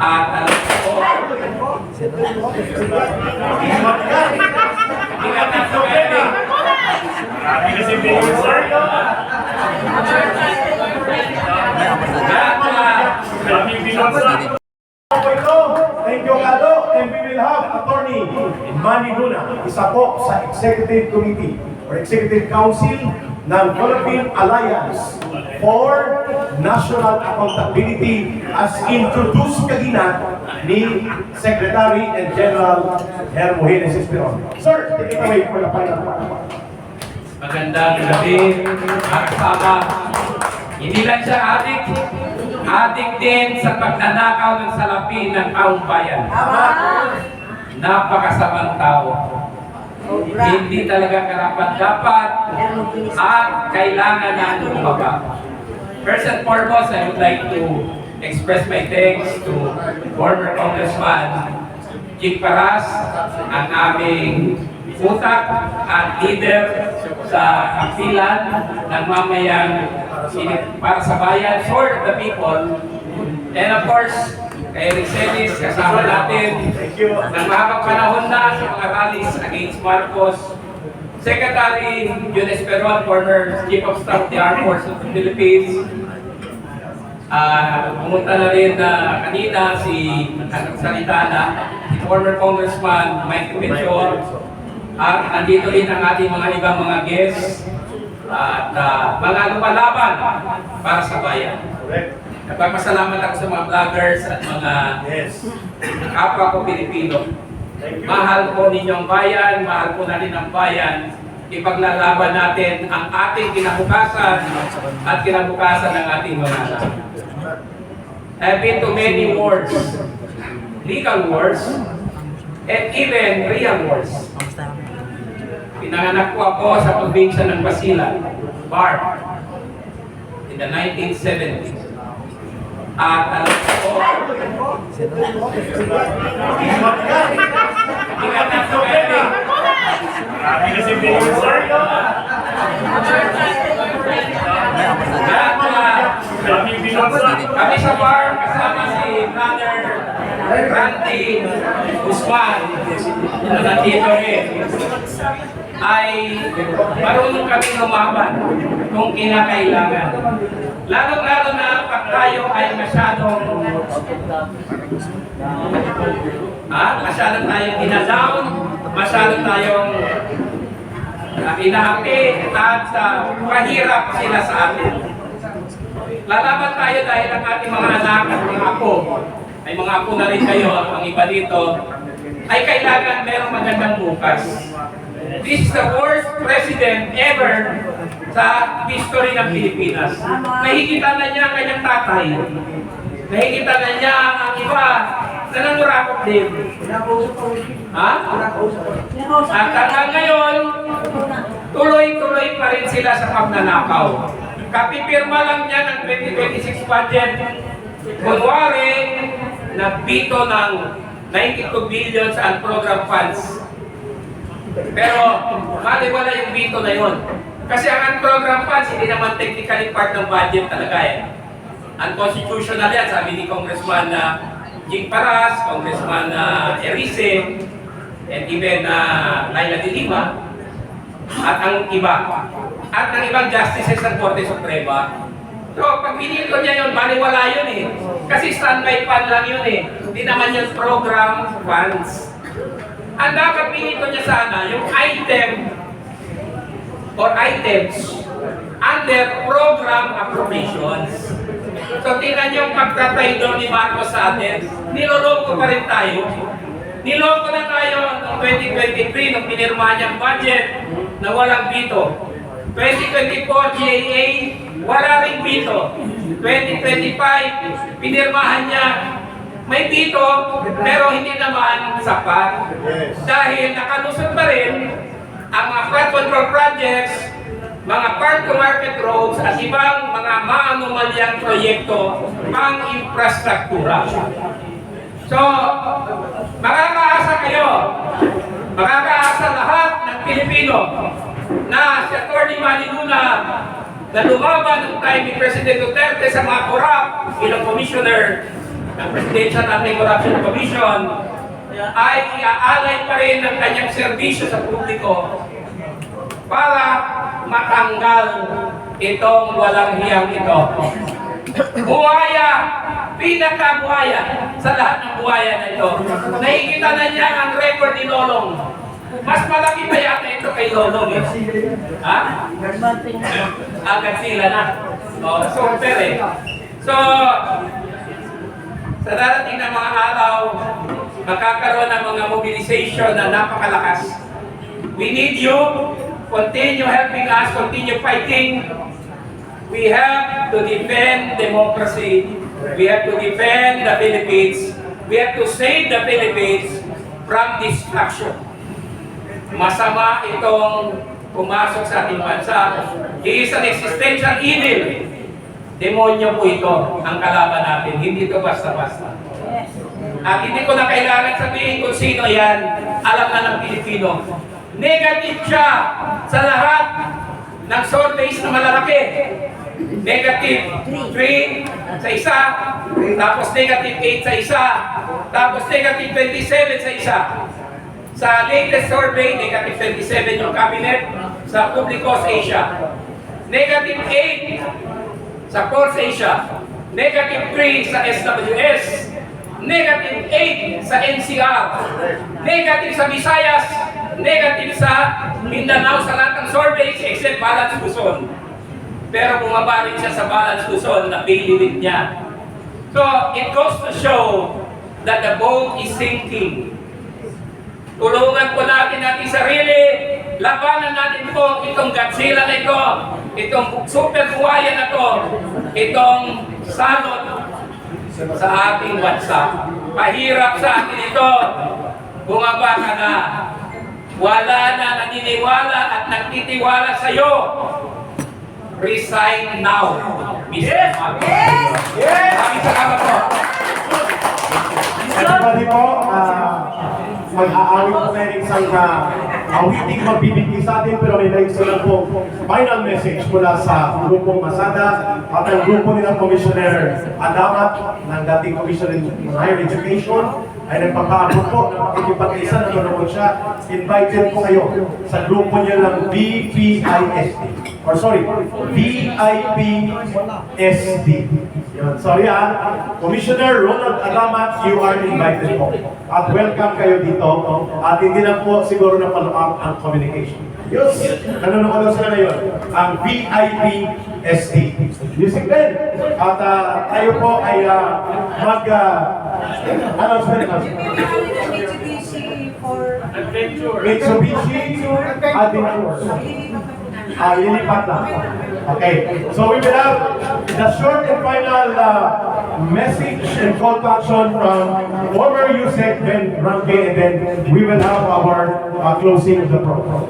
At alam ko, ingat na sa wedding. Thank you, Kado. And we will have Attorney Manny Luna, isa po sa Executive Committee or Executive Council ng Philippine Alliance for National Accountability as introduced kanina ni Secretary and General Hermogenes Esperon. Sir, take it away for the final part. Magandang gabi, kasama. Hindi lang siya adik din sa pagnanakaw ng salapi ng taong bayan. Napakasamang tao. Hindi talaga karapat-dapat at kailangan na lumaba. First and foremost, I would like to express my thanks to former Congressman Jing Paras, ang aming utak at leader sa kapilan ng mamayang para sa bayan, for the people. And of course, kay Ricelis, kasama natin ng mahabang panahon na sa mga rallies against Marcos. Secretary Jun Esperon, former Chief of Staff of the Armed Forces of the Philippines. Pumunta na rin kanina si former Congressman Mike Pension. At nandito rin ang ating mga ibang mga guests at mga lumalaban para sa bayan. Nagpapasalamat ako sa mga vloggers at mga kapwa ko Pilipino. Mahal ko ninyong bayan, mahal ko na rin ang bayan. Ipaglalaban natin ang ating kinabukasan at kinabukasan ng ating mga anak. I've been to many wars, legal wars, and even real wars. Pinanganak ko ako sa probinsya ng Basilan, Bar, in the 1970s. At alam ko, ingat na sa wedding. Kami sa bar, kasama si Brother Randy Guzman, na nandito rin, ay marunong kami lumaban kung kinakailangan. Lalo-lalo na pag tayo ay masyadong tayong dinadown, masyadong tayong inahapi at mahirap sila sa atin. Lalaban tayo dahil ang ating mga anak at mga apo, ay mga apo na rin kayo, ang iba dito, ay kailangan merong magandang bukas. This is the worst president ever sa history ng Pilipinas. Nahigitan na niya ang kanyang tatay. Nahigitan na niya ang iba na nangurakot din. At hanggang ngayon, tuloy-tuloy pa rin sila sa pagnanakaw. Kapipirma lang niya ng 2026 budget. Kunwari, nagbito ng 92 billion sa program funds. Pero, maliwala yung bito na yun. Kasi ang program funds, hindi naman technically part ng budget talaga eh. Unconstitutional yan, sabi ni Congressman Jing Paras, Congressman Erice, and even Laila de Lima, at ang iba. At ang ibang justices ng Korte Suprema. So, pag pinito niya yun, maliwala yun eh. Kasi standby fund lang yun eh. Hindi naman yung program funds. Ang dapat pinito niya sana, yung item or items under program appropriations. So, tingnan niyo yung pagtatay doon ni Marcos sa atin. Niloloko pa rin tayo. Niloko na tayo noong 2023 nung pinirmahan niyang budget na walang bito. 2024 GAA, wala ring bito. 2025, pinirmahan niya may bito, pero hindi naman sapat. Dahil nakalusot pa rin ang mga flood control projects, mga park-to-market roads, at ibang mga maanumalyang proyekto pang infrastruktura. So, makakaasa kayo, makakaasa lahat ng Pilipino na si Attorney Manny Luna na lumaban ng time ni President Duterte sa mga korap ilang commissioner ng Presidential Anti-Corruption Commission ay iaalay pa rin ng kanyang serbisyo sa publiko para matanggal itong walang hiyang ito. Buhaya, pinakabuhaya sa lahat ng buhaya na ito. Nakikita na niya ang record ni Lolong. Mas malaki pa yata ito kay Lolong eh. Ha? Agad sila na. Oh, super eh. So, sa darating na mga araw, magkakaroon ng mga mobilization na napakalakas. We need you. Continue helping us. Continue fighting. We have to defend democracy. We have to defend the Philippines. We have to save the Philippines from destruction. Masama itong pumasok sa ating bansa. He is an existential evil. Demonyo po ito ang kalaban natin. Hindi ito basta-basta. At hindi ko na kailangan sabihin kung sino yan. Alam na ng Pilipino. Negative siya sa lahat ng surveys na malalaki. Negative 3 sa isa, tapos negative 8 sa isa, tapos negative 27 sa isa. Sa latest survey, negative 27 yung cabinet sa Publicos Asia. Negative 8 sa Pulse Asia. Negative 3 sa SWS. Negative 8 sa NCR. Negative sa Visayas. Negative sa Mindanao sa lahat ng surveys except Balance Luzon. Pero bumaba rin siya sa Balance Luzon na bailiwick niya. So, it goes to show that the boat is sinking. Tulungan po natin ating sarili. Labanan natin po itong Godzilla na ito. Itong super buhaya na ito. Itong salot sa ating bansa. Pahirap sa atin ito. Bumaba ka na. Wala na naniniwala at nagtitiwala sa iyo. Resign now, Mr. Marcos. Maraming salamat po. Everybody po, mag-aawit po tayo ng isang awiting magbibigay sa atin, pero may nais na po final message mula sa grupong Masada at ang grupo nilang Commissioner Adamat ng dating Commissioner in Higher Education ay nagpapaabot po ng pakikipag-isa na nanonood siya. Invited po kayo sa grupo niya ng VPISD. Or sorry, VIPSD. Yun. Sorry Commissioner Ronald Adamat, you are invited po. At welcome kayo dito. At hindi lang po siguro na follow up ang communication. Yes, nanonood sila ngayon. Ang VIPSD. Music band. At tayo po ay announcement. Mitsubishi for Mitsubishi Adventures. Lilipat na. Okay. So we will have the short and final message and call to action from former USEC Ben Ranke, and then we will have our closing of the program.